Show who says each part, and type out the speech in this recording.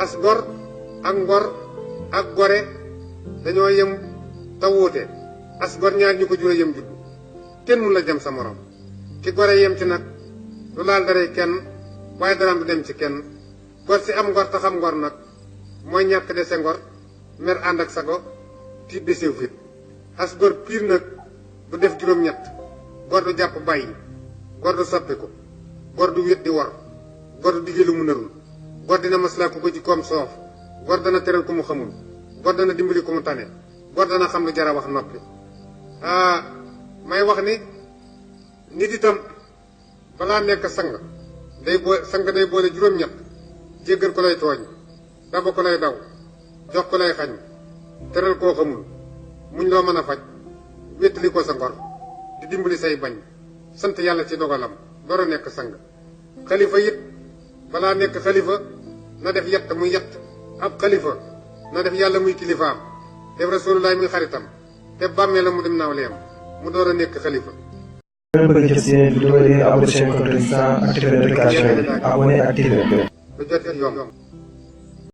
Speaker 1: as gor ak ngor ak gore dañoo yem te wuute as gor ñaar ñu ko jure yem judd kenn mun la jëm sa morom ki gore yem ci nag lu laal daree kenn waaye daraam du dem ci kenn gor si am ngor te xam ngor nag mooy ñàkk dese ngor mer ànd ak sago tiit desew fit as gor piir nag du def juróom-ñett gor du jàpp bàyyi gor du soppiku gor du wét di wor gor du digge lu mu narul gor dina maslaa ku ko ci koom soof gor dana teral ku mu xamul gor dana dimbali ku mu tane gor dana xam lu jara wax noppi may wax ni nit itam balaa nekk sang day boole juróom-ñett jéggal ko lay tooñ daba ko lay daw jox ko lay xañ teral koo xamul muñ loo mën a faj wéttali ko sa ngor di dimbali say bañ sant yàlla ci dogalam door a nekk sang xalifa it balaa nekk xalifa na def yett muy yett ab xalifa na def yàlla muy kilifaam def rasulullah muy xaritam te bàmmee la mu dem naawleem mu door a nekk xalifa.
Speaker 2: bëgg jot seen vidéo yi abonné seen compte Résistance activé notification yi abonné activé.
Speaker 1: lu jot yomb